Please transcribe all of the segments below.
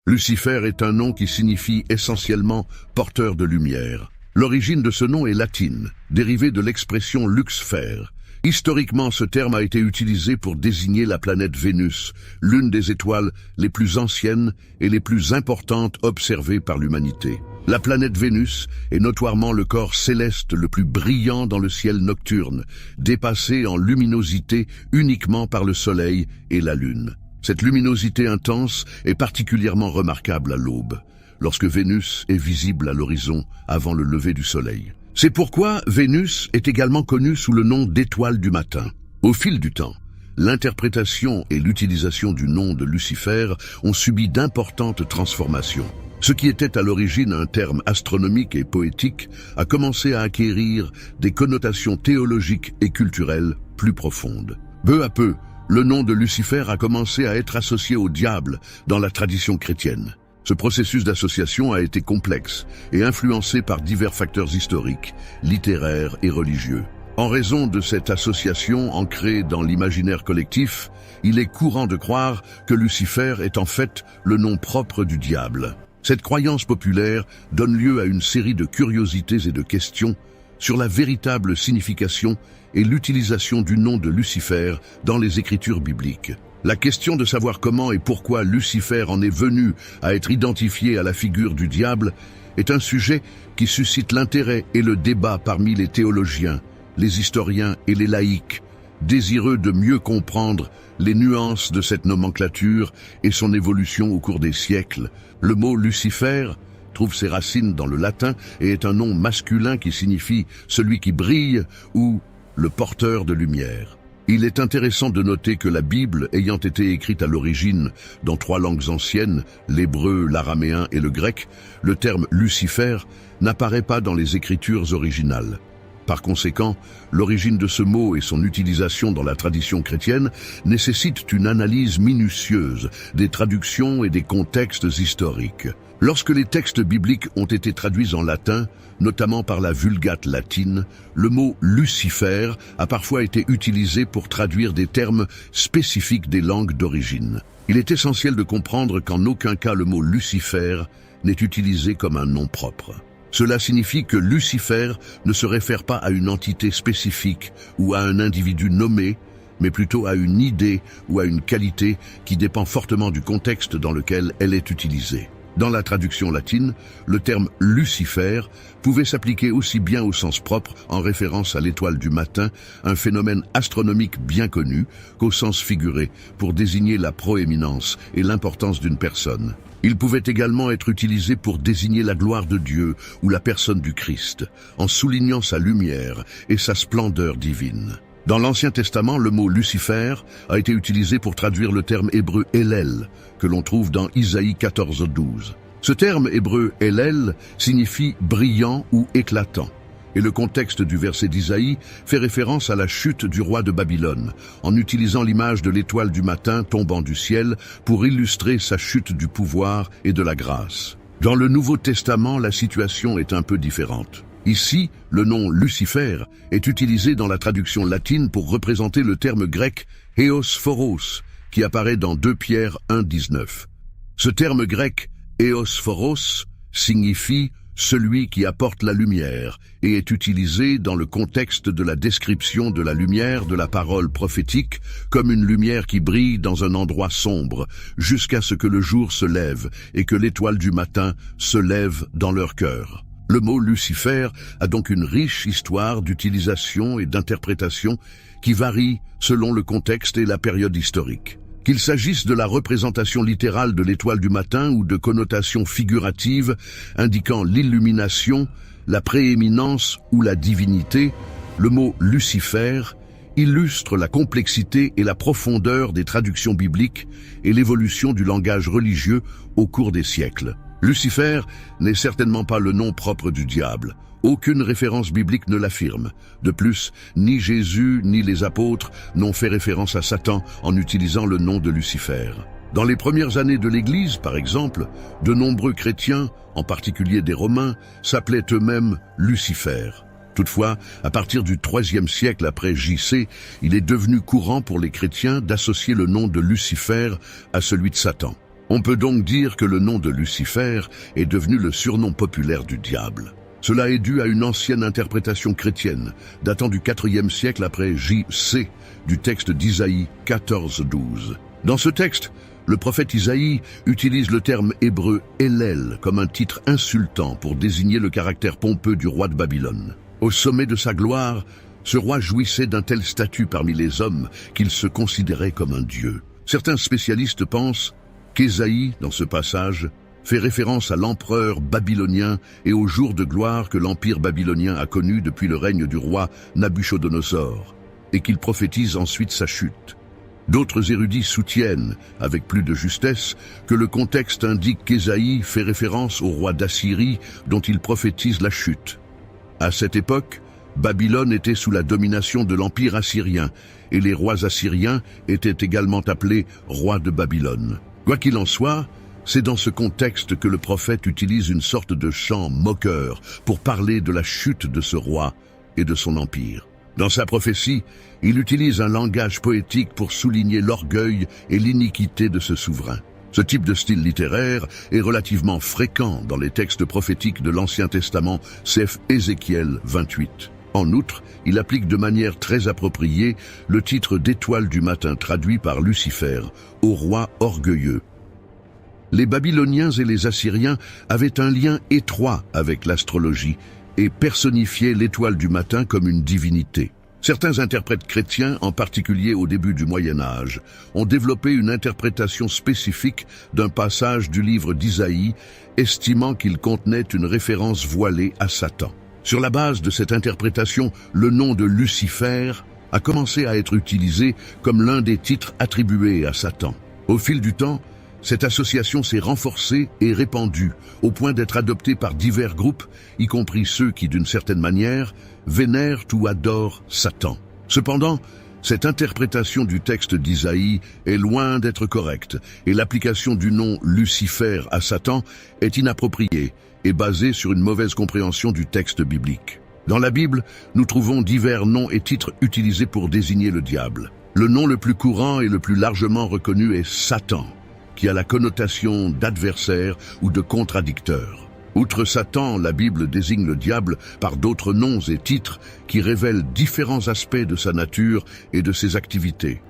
Lucifer est un nom qui signifie essentiellement « porteur de lumière ». L'origine de ce nom est latine, dérivée de l'expression « luxfer ». Historiquement, ce terme a été utilisé pour désigner la planète Vénus, l'une des étoiles les plus anciennes et les plus importantes observées par l'humanité. La planète Vénus est notoirement le corps céleste le plus brillant dans le ciel nocturne, dépassé en luminosité uniquement par le Soleil et la Lune. Cette luminosité intense est particulièrement remarquable à l'aube, lorsque Vénus est visible à l'horizon avant le lever du Soleil. C'est pourquoi Vénus est également connue sous le nom d'étoile du matin. Au fil du temps, l'interprétation et l'utilisation du nom de Lucifer ont subi d'importantes transformations. Ce qui était à l'origine un terme astronomique et poétique a commencé à acquérir des connotations théologiques et culturelles plus profondes. Peu à peu, le nom de Lucifer a commencé à être associé au diable dans la tradition chrétienne. Ce processus d'association a été complexe et influencé par divers facteurs historiques, littéraires et religieux. En raison de cette association ancrée dans l'imaginaire collectif, il est courant de croire que Lucifer est en fait le nom propre du diable. Cette croyance populaire donne lieu à une série de curiosités et de questions sur la véritable signification et l'utilisation du nom de Lucifer dans les écritures bibliques. La question de savoir comment et pourquoi Lucifer en est venu à être identifié à la figure du diable est un sujet qui suscite l'intérêt et le débat parmi les théologiens, les historiens et les laïcs, désireux de mieux comprendre les nuances de cette nomenclature et son évolution au cours des siècles. Le mot Lucifer trouve ses racines dans le latin et est un nom masculin qui signifie « celui qui brille » ou « le porteur de lumière ». Il est intéressant de noter que la Bible, ayant été écrite à l'origine dans 3 langues anciennes, l'hébreu, l'araméen et le grec, le terme Lucifer n'apparaît pas dans les écritures originales. Par conséquent, l'origine de ce mot et son utilisation dans la tradition chrétienne nécessitent une analyse minutieuse des traductions et des contextes historiques. Lorsque les textes bibliques ont été traduits en latin, notamment par la Vulgate latine, le mot Lucifer a parfois été utilisé pour traduire des termes spécifiques des langues d'origine. Il est essentiel de comprendre qu'en aucun cas le mot Lucifer n'est utilisé comme un nom propre. Cela signifie que Lucifer ne se réfère pas à une entité spécifique ou à un individu nommé, mais plutôt à une idée ou à une qualité qui dépend fortement du contexte dans lequel elle est utilisée. Dans la traduction latine, le terme Lucifer pouvait s'appliquer aussi bien au sens propre, en référence à l'étoile du matin, un phénomène astronomique bien connu, qu'au sens figuré, pour désigner la proéminence et l'importance d'une personne. Il pouvait également être utilisé pour désigner la gloire de Dieu ou la personne du Christ, en soulignant sa lumière et sa splendeur divine. Dans l'Ancien Testament, le mot Lucifer a été utilisé pour traduire le terme hébreu Hélel, que l'on trouve dans Isaïe 14:12. Ce terme hébreu Hélel signifie brillant ou éclatant, et le contexte du verset d'Isaïe fait référence à la chute du roi de Babylone, en utilisant l'image de l'étoile du matin tombant du ciel pour illustrer sa chute du pouvoir et de la grâce. Dans le Nouveau Testament, la situation est un peu différente. Ici, le nom Lucifer est utilisé dans la traduction latine pour représenter le terme grec « Héosphoros » qui apparaît dans 2 Pierre 1:19. Ce terme grec « Héosphoros » signifie « celui qui apporte la lumière » et est utilisé dans le contexte de la description de la lumière de la parole prophétique comme une lumière qui brille dans un endroit sombre jusqu'à ce que le jour se lève et que l'étoile du matin se lève dans leur cœur. Le mot Lucifer a donc une riche histoire d'utilisation et d'interprétation qui varie selon le contexte et la période historique. Qu'il s'agisse de la représentation littérale de l'étoile du matin ou de connotations figuratives indiquant l'illumination, la prééminence ou la divinité, le mot Lucifer illustre la complexité et la profondeur des traductions bibliques et l'évolution du langage religieux au cours des siècles. Lucifer n'est certainement pas le nom propre du diable. Aucune référence biblique ne l'affirme. De plus, ni Jésus ni les apôtres n'ont fait référence à Satan en utilisant le nom de Lucifer. Dans les premières années de l'Église, par exemple, de nombreux chrétiens, en particulier des Romains, s'appelaient eux-mêmes Lucifer. Toutefois, à partir du IIIe siècle après J.C., il est devenu courant pour les chrétiens d'associer le nom de Lucifer à celui de Satan. On peut donc dire que le nom de Lucifer est devenu le surnom populaire du diable. Cela est dû à une ancienne interprétation chrétienne, datant du IVe siècle après J.C., du texte d'Isaïe 14:12. Dans ce texte, le prophète Isaïe utilise le terme hébreu « Hélel » comme un titre insultant pour désigner le caractère pompeux du roi de Babylone. Au sommet de sa gloire, ce roi jouissait d'un tel statut parmi les hommes qu'il se considérait comme un dieu. Certains spécialistes pensent qu'Ésaïe, dans ce passage, fait référence à l'empereur babylonien et au jour de gloire que l'empire babylonien a connu depuis le règne du roi Nabuchodonosor, et qu'il prophétise ensuite sa chute. D'autres érudits soutiennent, avec plus de justesse, que le contexte indique qu'Ésaïe fait référence au roi d'Assyrie dont il prophétise la chute. À cette époque, Babylone était sous la domination de l'empire assyrien, et les rois assyriens étaient également appelés rois de Babylone. Quoi qu'il en soit, c'est dans ce contexte que le prophète utilise une sorte de chant moqueur pour parler de la chute de ce roi et de son empire. Dans sa prophétie, il utilise un langage poétique pour souligner l'orgueil et l'iniquité de ce souverain. Ce type de style littéraire est relativement fréquent dans les textes prophétiques de l'Ancien Testament, cf. Ézéchiel 28. En outre, il applique de manière très appropriée le titre d'étoile du matin traduit par Lucifer, au roi orgueilleux. Les Babyloniens et les Assyriens avaient un lien étroit avec l'astrologie et personnifiaient l'étoile du matin comme une divinité. Certains interprètes chrétiens, en particulier au début du Moyen Âge, ont développé une interprétation spécifique d'un passage du livre d'Isaïe, estimant qu'il contenait une référence voilée à Satan. Sur la base de cette interprétation, le nom de Lucifer a commencé à être utilisé comme l'un des titres attribués à Satan. Au fil du temps, cette association s'est renforcée et répandue, au point d'être adoptée par divers groupes, y compris ceux qui, d'une certaine manière, vénèrent ou adorent Satan. Cependant, cette interprétation du texte d'Isaïe est loin d'être correcte, et l'application du nom Lucifer à Satan est inappropriée et basée sur une mauvaise compréhension du texte biblique. Dans la Bible, nous trouvons divers noms et titres utilisés pour désigner le diable. Le nom le plus courant et le plus largement reconnu est Satan, qui a la connotation d'adversaire ou de contradicteur. Outre Satan, la Bible désigne le diable par d'autres noms et titres qui révèlent différents aspects de sa nature et de ses activités.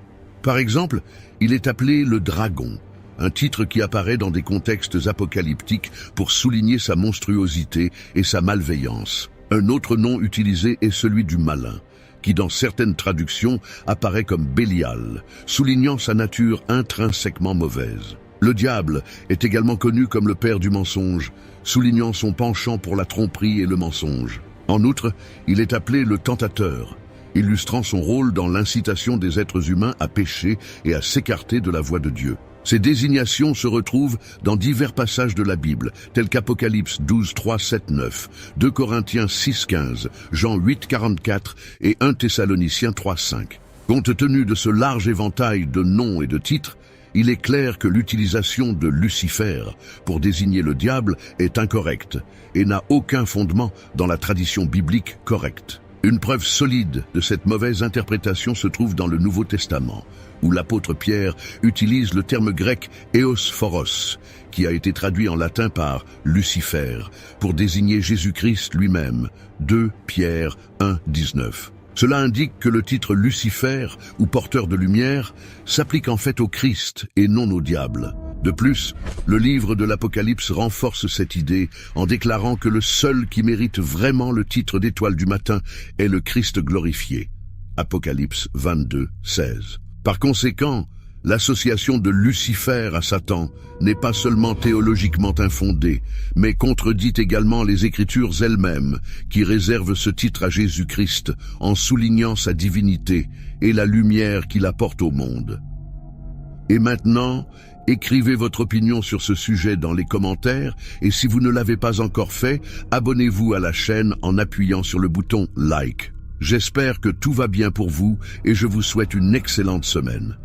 Par exemple, il est appelé le dragon, un titre qui apparaît dans des contextes apocalyptiques pour souligner sa monstruosité et sa malveillance. Un autre nom utilisé est celui du malin, qui dans certaines traductions apparaît comme Bélial, soulignant sa nature intrinsèquement mauvaise. Le diable est également connu comme le père du mensonge, soulignant son penchant pour la tromperie et le mensonge. En outre, il est appelé le tentateur, illustrant son rôle dans l'incitation des êtres humains à pécher et à s'écarter de la voie de Dieu. Ces désignations se retrouvent dans divers passages de la Bible, tels qu'Apocalypse 12, 3, 7, 9, 2 Corinthiens 6, 15, Jean 8, 44 et 1 Thessaloniciens 3, 5. Compte tenu de ce large éventail de noms et de titres, il est clair que l'utilisation de Lucifer pour désigner le diable est incorrecte et n'a aucun fondement dans la tradition biblique correcte. Une preuve solide de cette mauvaise interprétation se trouve dans le Nouveau Testament, où l'apôtre Pierre utilise le terme grec « éosphoros », qui a été traduit en latin par « Lucifer », pour désigner Jésus-Christ lui-même, 2 Pierre 1, 19. Cela indique que le titre Lucifer, ou porteur de lumière, s'applique en fait au Christ et non au diable. De plus, le livre de l'Apocalypse renforce cette idée en déclarant que le seul qui mérite vraiment le titre d'étoile du matin est le Christ glorifié. Apocalypse 22, 16. Par conséquent, l'association de Lucifer à Satan n'est pas seulement théologiquement infondée, mais contredit également les Écritures elles-mêmes, qui réservent ce titre à Jésus-Christ en soulignant sa divinité et la lumière qu'il apporte au monde. Et maintenant, écrivez votre opinion sur ce sujet dans les commentaires et si vous ne l'avez pas encore fait, abonnez-vous à la chaîne en appuyant sur le bouton « Like ». J'espère que tout va bien pour vous et je vous souhaite une excellente semaine.